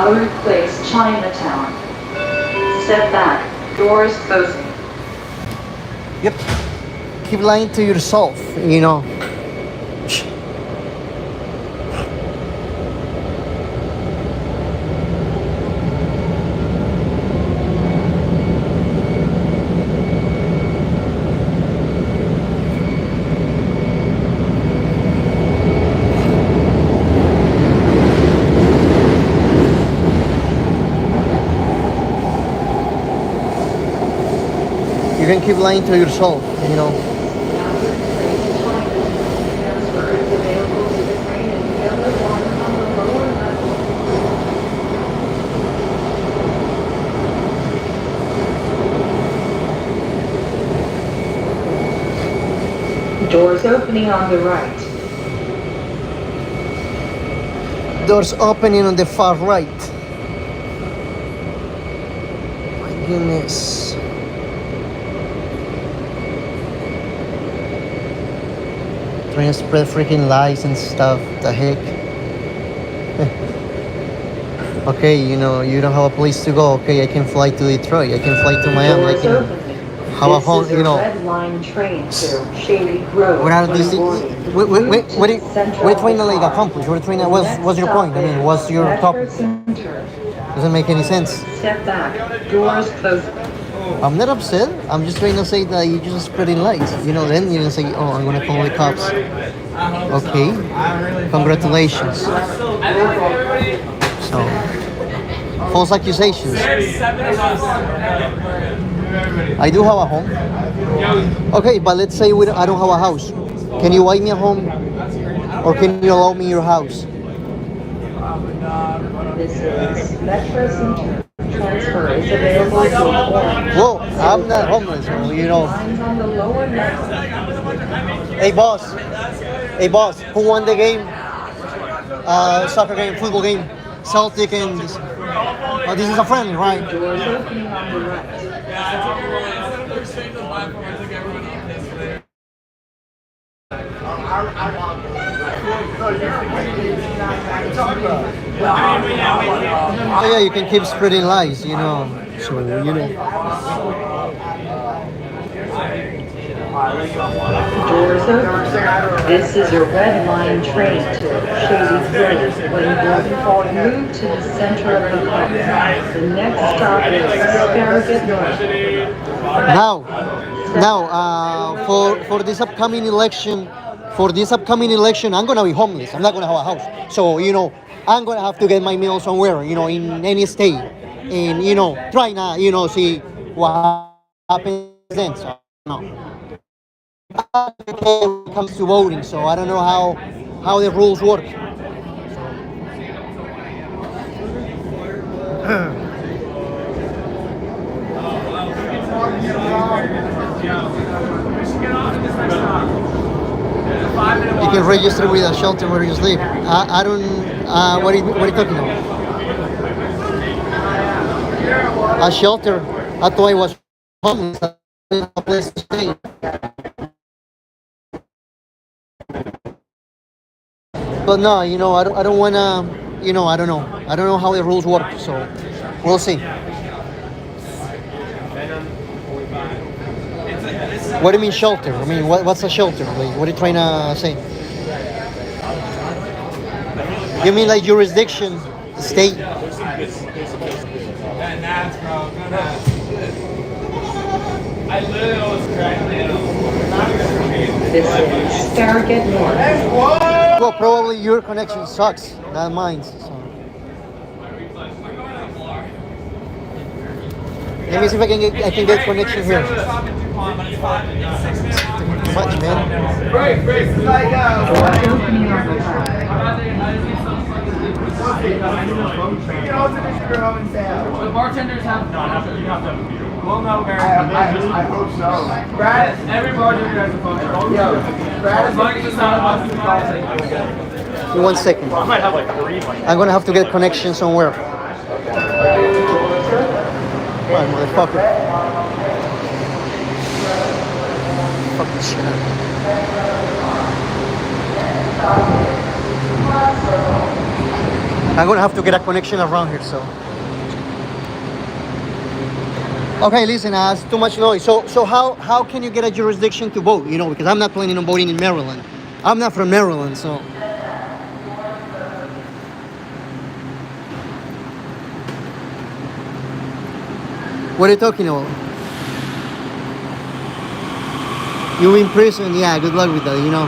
Mallory Place, Chinatown. Step back. Doors closing. Yep. Keep lying to yourself, you know. You can keep lying to yourself, you know. Doors opening on the right. Doors opening on the far right. My goodness. Trying to spread freaking lies and stuff. The heck. Okay, you know, you don't have a place to go. Okay, I can fly to Detroit. I can fly to Miami. I Doors can opening. have a This home, is you a know. red line train to Shady Grove. What are these? What What are you trying to like accomplish? What are you trying to? What's your point? I mean, what's your topic? Doesn't make any sense. Step back. Doors closing. I'm not upset. I'm just trying to say that you just spreading lies. You know, then you're gonna say, "Oh, I'm gonna call the cops." Okay, congratulations. So, false accusations. I do have a home. Okay, but let's say I don't have a house. Can you buy me a home, or can you allow me your house? This is Metro Center. Transfer is available to all. Well, I'm not homeless, you know. Lines on the lower left. Hey boss, who won the game? Soccer game, football game, Celtic and this. Oh, this is a friend, right? Doors opening on the right. Oh yeah, you can keep spreading lies, you know. So you know. Doors open. This is a red line train to Shady Grove. When move to the center of the park. The next stop is Farragut North. Now, for this upcoming election, I'm gonna be homeless. I'm not gonna have a house. So you know, I'm gonna have to get my meal somewhere. You know, in any state, and you know, try not, you know, see what happens then. So no. When it comes to voting, so I don't know how the rules work. You can register with a shelter where you sleep. I don't. What are you talking about? A shelter. I thought I was homeless. I didn't have a place to stay. But no, you know, I don't wanna. You know, I don't know. I don't know how the rules work. So we'll see. What do you mean shelter? I mean, what's a shelter? Like, what are you trying to say? You mean like jurisdiction, state? This is Farragut North. Well, probably your connection sucks, not mine. So. Let me see if I can get connection here. Too much, man. Doors opening on the right. The bartenders have no. You have to. We'll know very. I hope so. Brad, every bartender has a phone. Brad, as long as it's not us, In 1 second. I might have like 3. I'm gonna have to get connection somewhere. Come on, motherfucker. Fucking shit. I'm gonna have to get a connection around here. So okay, listen, it's too much noise. So how can you get a jurisdiction to vote? You know, because I'm not planning on voting in Maryland. I'm not from Maryland, so. What are you talking about? You in prison? Yeah, good luck with that, you know.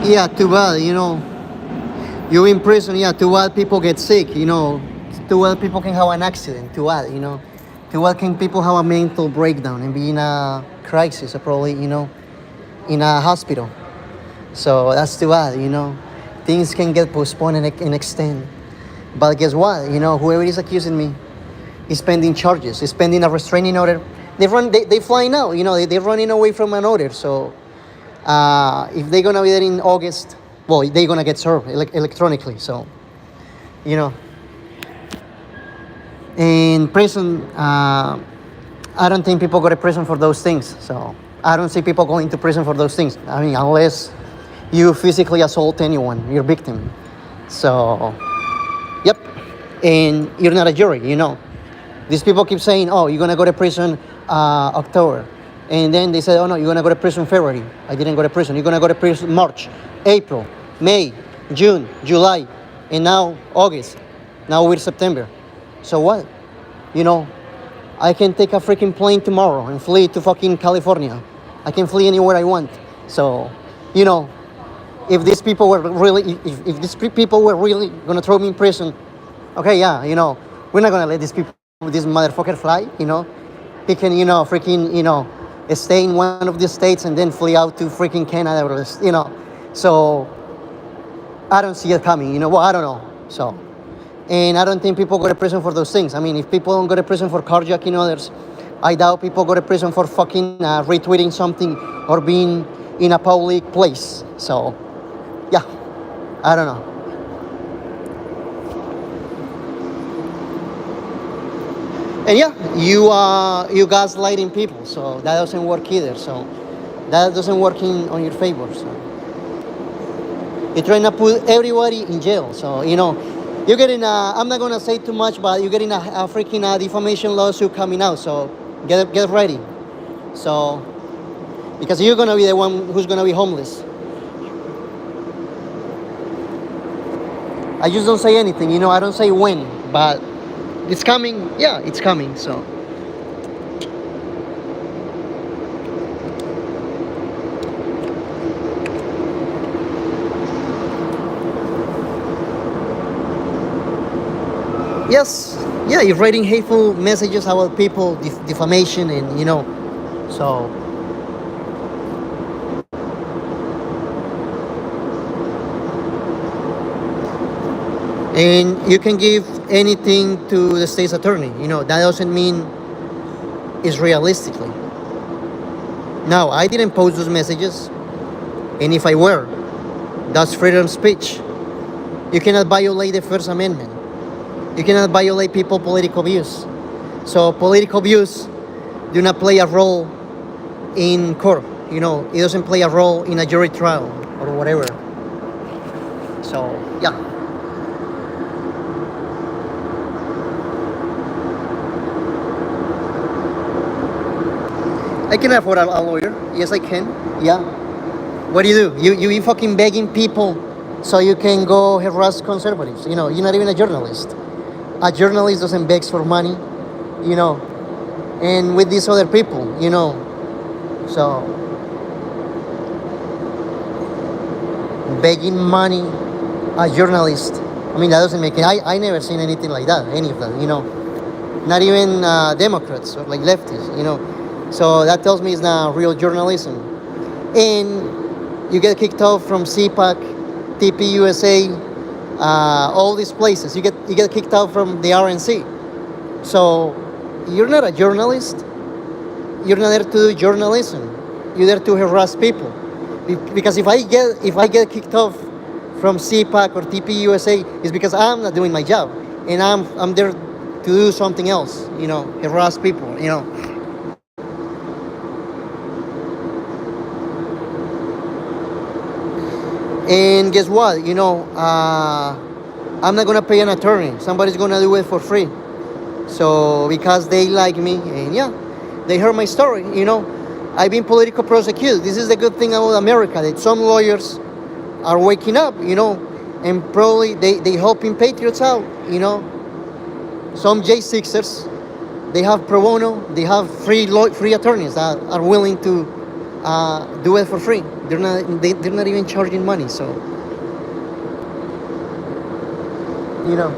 Yeah, too bad, you know. You in prison, yeah, too bad people get sick, you know. Too bad people can have an accident, too bad, you know. Too bad can people have a mental breakdown and be in a crisis, or probably, you know, in a hospital. So that's too bad, you know. Things can get postponed and extend. But guess what? You know, whoever is accusing me is pending charges, is pending a restraining order. They flying out, you know, they're running away from an order. So if they're gonna be there in August, well, they're gonna get served electronically. So, you know, in prison, I don't think people go to prison for those things. So I don't see people going to prison for those things. I mean, unless you physically assault anyone, your victim. So, yep. And you're not a jury, you know. These people keep saying, oh, you're going to go to prison October. And then they say, oh, no, you're going to go to prison February. I didn't go to prison. You're going to go to prison March, April, May, June, July, and now August. Now we're September. So what? You know, I can take a freaking plane tomorrow and flee to fucking California. I can flee anywhere I want. So, you know, if these people were really, if these people were really gonna throw me in prison, okay, yeah, you know, we're not gonna let these people, this motherfucker fly, you know. He can, you know, freaking, you know, stay in one of the states and then flee out to freaking Canada, or, you know. So, I don't see it coming, you know, well, I don't know, so. And I don't think people go to prison for those things. I mean, if people don't go to prison for carjacking others, I doubt people go to prison for fucking retweeting something or being in a public place. So, yeah, I don't know. And yeah, you gaslighting people, so that doesn't work either. So that doesn't work on your favor. So you're trying to put everybody in jail. So, you know, you're getting I'm not gonna say too much, but you're getting a freaking defamation lawsuit coming out. So get ready. So because you're gonna be the one who's gonna be homeless. I just don't say anything, you know. I don't say when, but it's coming. Yeah, it's coming. So. Yes, yeah, you're writing hateful messages about people, defamation, and you know, so. And you can give anything to the state's attorney. You know, that doesn't mean it's realistically. Now, I didn't post those messages, and if I were, that's freedom of speech. You cannot violate the First Amendment. You cannot violate people's political views. So political views do not play a role in court. You know, it doesn't play a role in a jury trial or whatever. So, yeah. I can afford a lawyer. Yes, I can. Yeah. What do? You be fucking begging people so you can go harass conservatives. You know, you're not even a journalist. A journalist doesn't beg for money, you know. And with these other people, you know. So begging money, a journalist. I mean, that doesn't make it. I never seen anything like that. Any of that, you know. Not even Democrats or like leftists, you know. So that tells me it's not real journalism. And you get kicked off from CPAC, TPUSA, all these places. You get kicked out from the RNC. So you're not a journalist. You're not there to do journalism. You're there to harass people. Because if I get kicked off from CPAC or TPUSA, it's because I'm not doing my job, and I'm there to do something else, harass people. And guess what? I'm not gonna pay an attorney. Somebody's gonna do it for free. So because they like me, and yeah, they heard my story. I've been political prosecuted. This is the good thing about America, that some lawyers are waking up, and probably they helping patriots out. Some J6ers, they have pro bono, they have free attorneys that are willing to do it for free. They're not even charging money. So you know.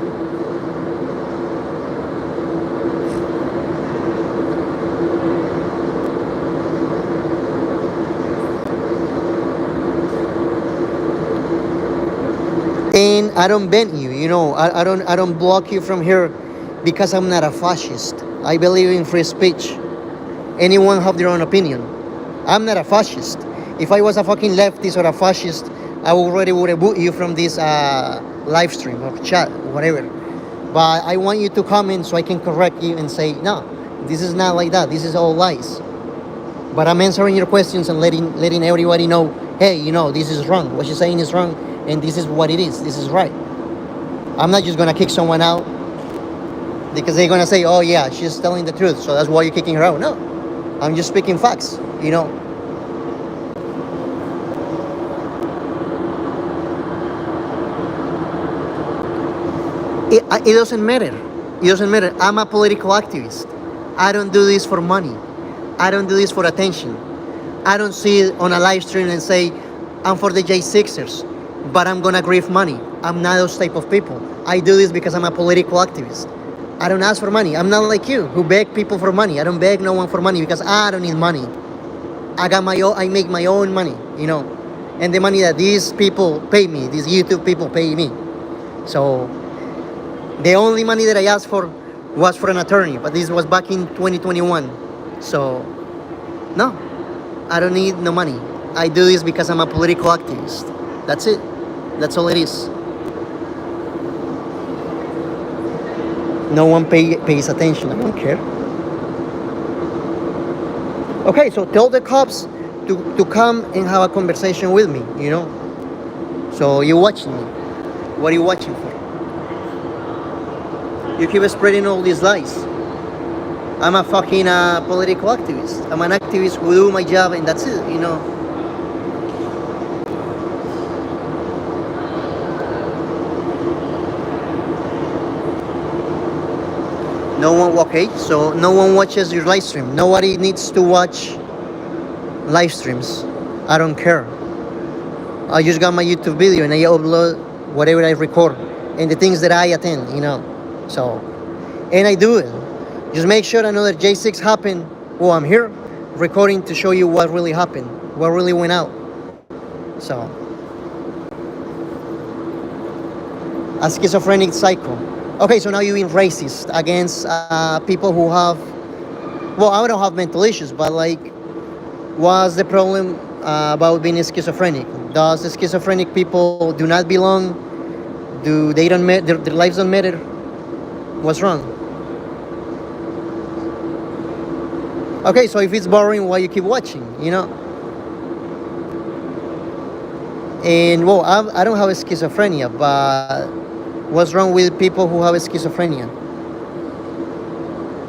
And I don't ban you. I don't block you from here because I'm not a fascist. I believe in free speech. Anyone have their own opinion. I'm not a fascist. If I was a fucking leftist or a fascist, I already would have booed you from this live stream or chat, whatever. But I want you to comment so I can correct you and say, no, this is not like that. This is all lies. But I'm answering your questions and letting everybody know, hey, this is wrong. What you're saying is wrong, and this is what it is. This is right. I'm not just gonna kick someone out because they're gonna say, oh yeah, she's telling the truth, so that's why you're kicking her out. No, I'm just speaking facts. It doesn't matter. It doesn't matter. I'm a political activist. I don't do this for money. I don't do this for attention. I don't see it on a live stream and say, I'm for the J6ers, but I'm gonna grieve money. I'm not those type of people. I do this because I'm a political activist. I don't ask for money. I'm not like you who beg people for money. I don't beg no one for money because I don't need money. I make my own money, and the money that these people pay me, these YouTube people pay me. So the only money that I asked for was for an attorney, but this was back in 2021. So no, I don't need no money. I do this because I'm a political activist. That's it. That's all it is. No one pays attention. I don't care. Okay, so tell the cops to come and have a conversation with me. So you're watching me. What are you watching for? You keep spreading all these lies. I'm a fucking political activist. I'm an activist who do my job, and that's it. So no one watches your live stream. Nobody needs to watch live streams. I don't care. I just got my YouTube video and I upload whatever I record and the things that I attend. So, and I do it. Just make sure another J6 happen. Well, I'm here recording to show you what really happened, what really went out. So, a schizophrenic psycho. Okay, so now you're being racist against people who have, well, I don't have mental issues, but what's the problem about being schizophrenic? Does the schizophrenic people do not belong? Do they don't matter? Their lives don't matter? What's wrong? Okay, so if it's boring, why you keep watching? And well, I don't have a schizophrenia, but what's wrong with people who have a schizophrenia?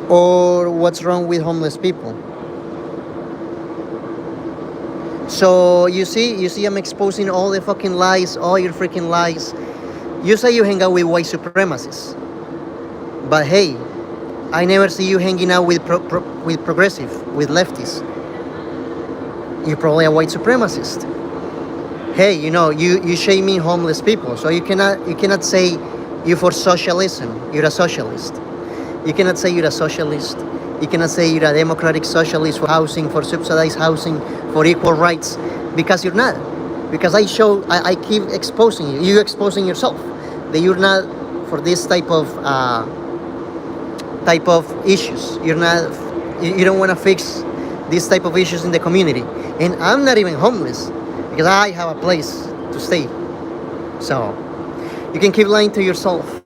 Or what's wrong with homeless people? So you see I'm exposing all the fucking lies, all your freaking lies. You say you hang out with white supremacists. But hey, I never see you hanging out with progressive, with leftists. You're probably a white supremacist. Hey, you shaming homeless people, so you cannot say you're for socialism. You're a socialist. You cannot say you're a socialist. You cannot say you're a democratic socialist for housing, for subsidized housing, for equal rights, because you're not. Because I keep exposing you. You're exposing yourself that you're not for this type of issues. You don't want to fix these type of issues in the community. And I'm not even homeless because I have a place to stay. So you can keep lying to yourself.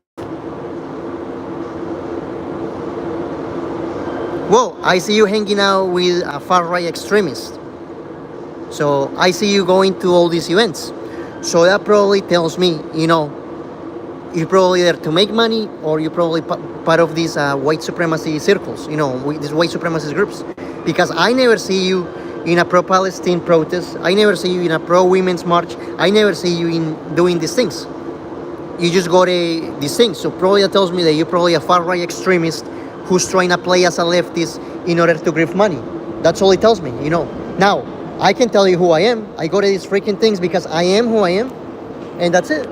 Well, I see you hanging out with a far right extremist. So I see you going to all these events. So that probably tells me, you're probably there to make money, or you're probably part of these white supremacy circles, these white supremacist groups. Because I never see you in a pro-Palestine protest. I never see you in a pro-women's march. I never see you in doing these things. You just go to these things. So probably that tells me that you're probably a far-right extremist who's trying to play as a leftist in order to grift money. That's all it tells me, Now, I can tell you who I am. I go to these freaking things because I am who I am. And that's it,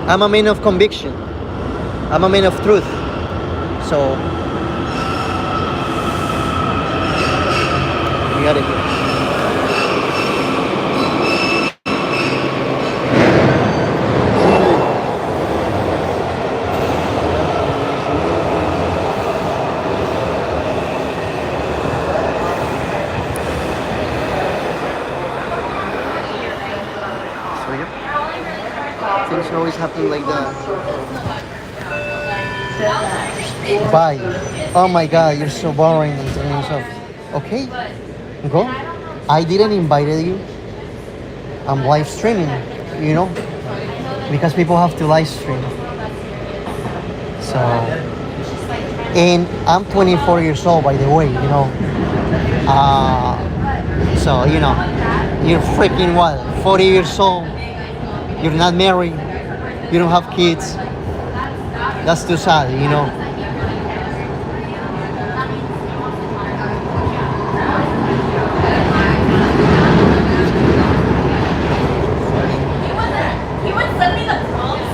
I'm a man of conviction. I'm a man of truth. So, we gotta do. So yeah, things always happen like that. Bye. Oh my God, you're so boring and telling yourself. Okay, go. I didn't invite you. I'm live streaming, because people have to live stream. So, and I'm 24 years old, by the way, So, you're freaking what? 40 years old. You're not married. You don't have kids. That's too sad, He would send me the prompts.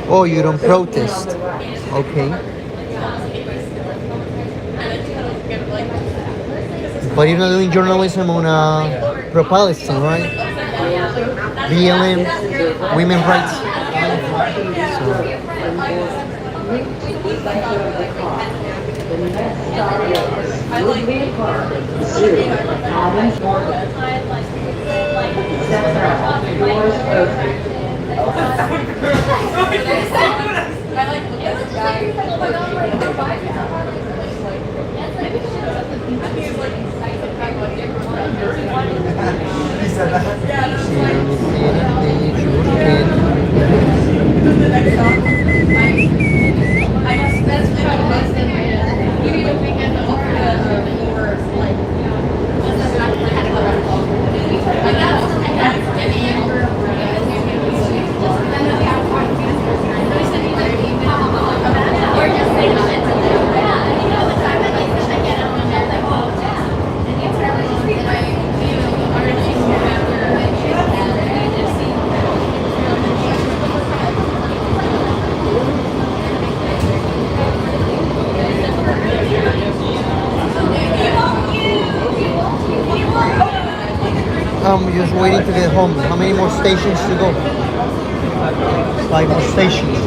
Oh, you don't protest. Okay. But you're not doing journalism on pro-Palestine, right? BLM, women's rights. The next stop is Woodley Park, Zoo, Adams Morgan. Center, doors open. I'm just waiting to get home. How many more stations to go? 5 more stations.